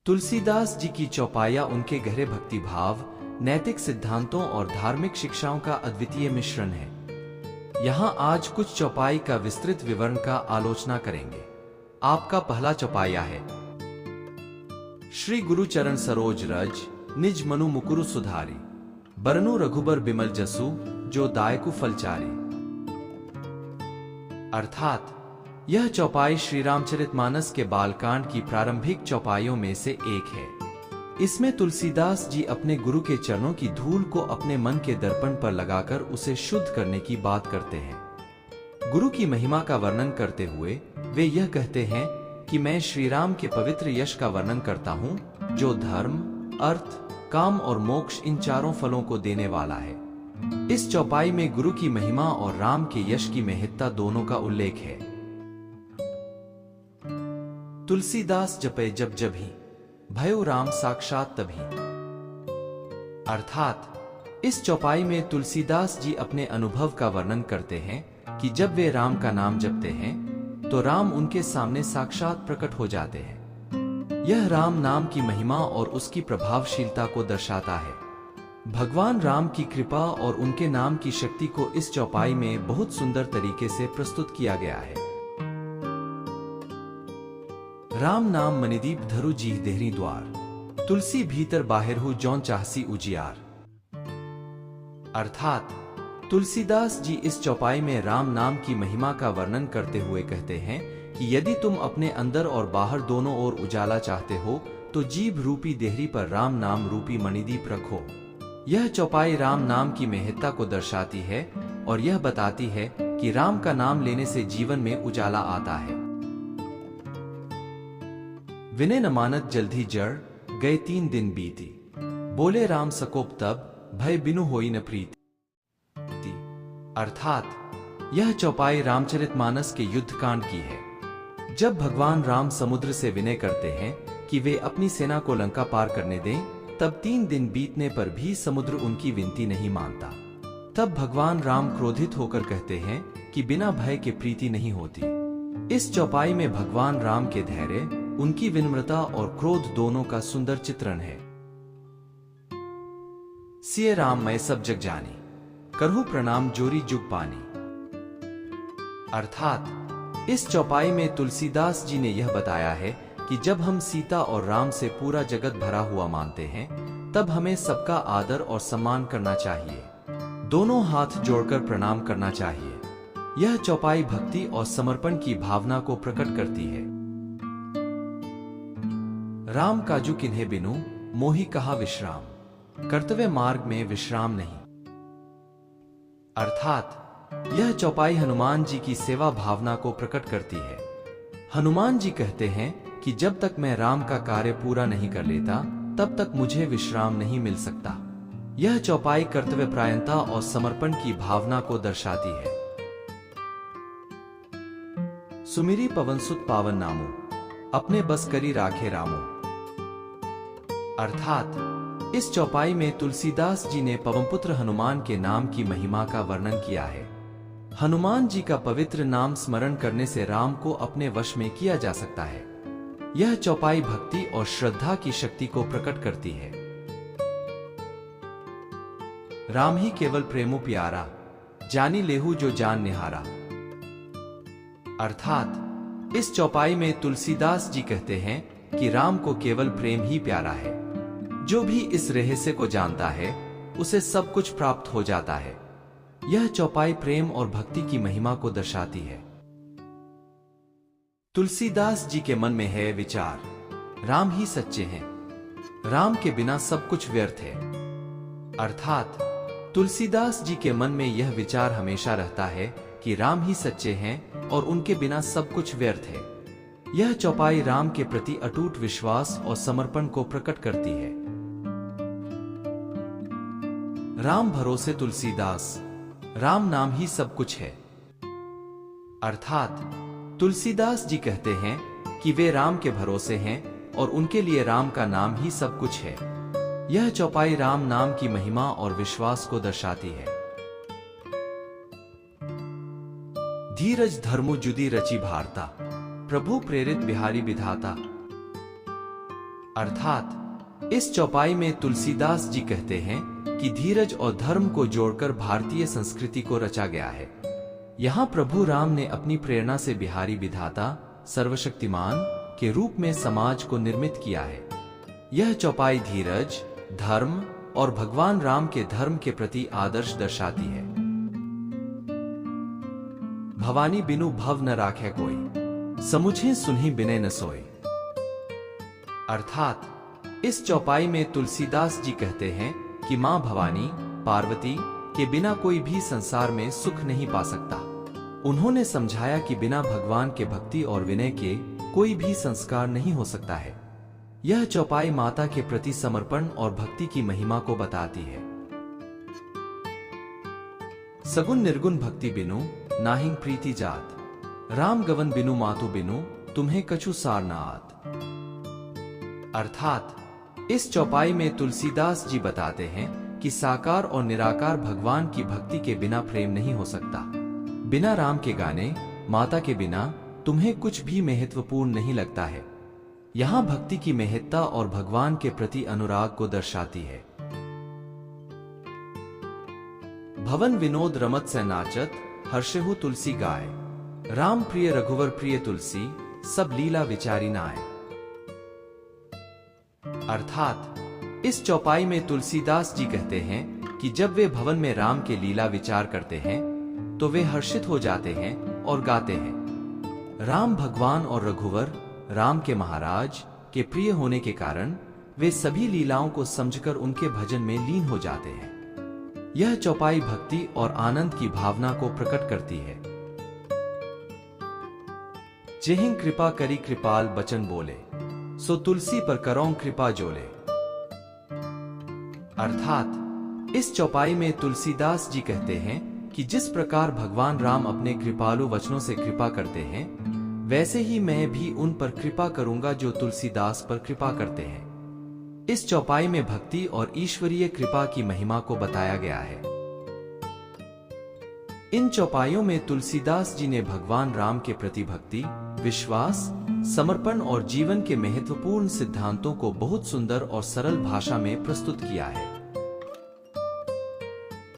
तुलसीदास जी की चौपाइयाँ उनके गहरे भक्ति भाव, नैतिक सिद्धांतों और धार्मिक शिक्षाओं का अद्वितीय मिश्रण है। यहाँ आज कुछ चौपाई का विस्तृत विवरण का आलोचना करेंगे। आपका पहला चौपाया है। श्री गुरु चरण सरोज रज, निज मनु मुकुरु सुधारी, बरनु रघुबर बिमल जसु, जो दायकु फलचारी। अर्थात यह चौपाई श्री रामचरितमानस के बालकांड की प्रारंभिक चौपाइयों में से एक है। इसमें तुलसीदास जी अपने गुरु के चरणों की धूल को अपने मन के दर्पण पर लगाकर उसे शुद्ध करने की बात करते हैं। गुरु की महिमा का वर्णन करते हुए वे यह कहते हैं कि मैं श्री राम के पवित्र यश का वर्णन करता हूँ, जो धर्म, अर्थ, काम और मोक्ष इन चारों फलों को देने वाला है। इस चौपाई में गुरु की महिमा और राम के यश की महत्ता दोनों का उल्लेख है। तुलसीदास जपे जब जभी, भयो राम साक्षात तभी। अर्थात इस चौपाई में तुलसीदास जी अपने अनुभव का वर्णन करते हैं कि जब वे राम का नाम जपते हैं तो राम उनके सामने साक्षात प्रकट हो जाते हैं। यह राम नाम की महिमा और उसकी प्रभावशीलता को दर्शाता है। भगवान राम की कृपा और उनके नाम की शक्ति को इस चौपाई में बहुत सुंदर तरीके से प्रस्तुत किया गया है। राम नाम मनिदीप धरु जीह देहरी द्वार, तुलसी भीतर बाहिर हु जौन चाहसी उजियार। अर्थात तुलसीदास जी इस चौपाई में राम नाम की महिमा का वर्णन करते हुए कहते हैं कि यदि तुम अपने अंदर और बाहर दोनों ओर उजाला चाहते हो तो जीभ रूपी देहरी पर राम नाम रूपी मणिदीप रखो। यह चौपाई राम नाम की महत्ता को दर्शाती है और यह बताती है कि राम का नाम लेने से जीवन में उजाला आता है। विनय न मानत जल्दी जड़, गए 3 दिन बीती, बोले राम सकोप तब, भय बिनु होई न प्रीति। अर्थात यह चौपाई रामचरितमानस के युद्ध कांड की है। जब भगवान राम समुद्र से विनय करते हैं कि वे अपनी सेना को लंका पार करने दें, तब 3 दिन बीतने पर भी समुद्र उनकी विनती नहीं मानता। तब भगवान राम क्रोधित होकर कहते हैं कि बिना भय के प्रीति नहीं होती। इस चौपाई में भगवान राम के धैर्य, उनकी विनम्रता और क्रोध दोनों का सुंदर चित्रण है। सिय राम मैं सब जग जानी, करहु प्रणाम जोरी जुग पानी। अर्थात इस चौपाई में तुलसीदास जी ने यह बताया है कि जब हम सीता और राम से पूरा जगत भरा हुआ मानते हैं, तब हमें सबका आदर और सम्मान करना चाहिए। दोनों हाथ जोड़कर प्रणाम करना चाहिए। यह चौपाई भक्ति और समर्पण की भावना को प्रकट करती है। राम काजू किन्हे बिनु, मोहि कहा विश्राम, कर्तव्य मार्ग में विश्राम नहीं। अर्थात यह चौपाई हनुमान जी की सेवा भावना को प्रकट करती है। हनुमान जी कहते हैं कि जब तक मैं राम का कार्य पूरा नहीं कर लेता, तब तक मुझे विश्राम नहीं मिल सकता। यह चौपाई कर्तव्यपरायणता और समर्पण की भावना को दर्शाती है। सुमिरी पवन सुत पावन नामो, अपने बस करी राखे रामो। अर्थात इस चौपाई में तुलसीदास जी ने पवनपुत्र हनुमान के नाम की महिमा का वर्णन किया है। हनुमान जी का पवित्र नाम स्मरण करने से राम को अपने वश में किया जा सकता है। यह चौपाई भक्ति और श्रद्धा की शक्ति को प्रकट करती है। राम ही केवल प्रेमो प्यारा, जानी लेहू जो जान निहारा। अर्थात इस चौपाई में तुलसीदास जी कहते हैं कि राम को केवल प्रेम ही प्यारा है। जो भी इस रहस्य को जानता है, उसे सब कुछ प्राप्त हो जाता है। यह चौपाई प्रेम और भक्ति की महिमा को दर्शाती है। तुलसीदास जी के मन में है विचार, राम ही सच्चे हैं, राम के बिना सब कुछ व्यर्थ है। अर्थात तुलसीदास जी के मन में यह विचार हमेशा रहता है कि राम ही सच्चे हैं और उनके बिना सब कुछ व्यर्थ है। यह चौपाई राम के प्रति अटूट विश्वास और समर्पण को प्रकट करती है। राम भरोसे तुलसीदास, राम नाम ही सब कुछ है। अर्थात तुलसीदास जी कहते हैं कि वे राम के भरोसे हैं और उनके लिए राम का नाम ही सब कुछ है। यह चौपाई राम नाम की महिमा और विश्वास को दर्शाती है। धीरज धर्मु जुदी रची भारता, प्रभु प्रेरित बिहारी विधाता। अर्थात इस चौपाई में तुलसीदास जी कहते हैं कि धीरज और धर्म को जोड़कर भारतीय संस्कृति को रचा गया है। यहाँ प्रभु राम ने अपनी प्रेरणा से बिहारी विधाता सर्वशक्तिमान के रूप में समाज को निर्मित किया है। यह चौपाई धीरज, धर्म और भगवान राम के धर्म के प्रति आदर्श दर्शाती है। भवानी बिनु भव न राखे कोई, समुझे सुनहि बिने न सोए। अर्थात इस चौपाई में तुलसीदास जी कहते हैं कि मां भवानी पार्वती के बिना कोई भी संसार में सुख नहीं पा सकता। उन्होंने समझाया कि बिना भगवान के भक्ति और विनय के कोई भी संस्कार नहीं हो सकता है। यह चौपाई माता के प्रति समर्पण और भक्ति की महिमा को बताती है। सगुन निर्गुण भक्ति बिनु नाहिं प्रीति जात, राम गवन बिनु मातु बिनु तुम्हें कछु सार न आत। अर्थात इस चौपाई में तुलसीदास जी बताते हैं कि साकार और निराकार भगवान की भक्ति के बिना प्रेम नहीं हो सकता। बिना राम के गाने, माता के बिना तुम्हें कुछ भी महत्वपूर्ण नहीं लगता है। यहाँ भक्ति की महत्ता और भगवान के प्रति अनुराग को दर्शाती है। भवन विनोद रमत से नाचत, हर्षेहु तुलसी गाय, राम प्रिय रघुवर प्रिय तुलसी, सब लीला विचारी नाय। अर्थात इस चौपाई में तुलसीदास जी कहते हैं कि जब वे भवन में राम के लीला विचार करते हैं तो वे हर्षित हो जाते हैं और गाते हैं। राम भगवान और रघुवर राम के महाराज के प्रिय होने के कारण वे सभी लीलाओं को समझकर उनके भजन में लीन हो जाते हैं। यह चौपाई भक्ति और आनंद की भावना को प्रकट करती है। जेहिं कृपा करी कृपाल बचन बोले, सो तुलसी पर करौं कृपा जोले। अर्थात इस चौपाई में तुलसीदास जी कहते हैं कि जिस प्रकार भगवान राम अपने कृपालु वचनों से कृपा करते हैं, वैसे ही मैं भी उन पर कृपा करूंगा जो तुलसीदास पर कृपा करते हैं। इस चौपाई में भक्ति और ईश्वरीय कृपा की महिमा को बताया गया है। इन चौपाइयों में तुलसीदास जी ने भगवान राम के प्रति भक्ति, विश्वास, समर्पण और जीवन के महत्वपूर्ण सिद्धांतों को बहुत सुंदर और सरल भाषा में प्रस्तुत किया है।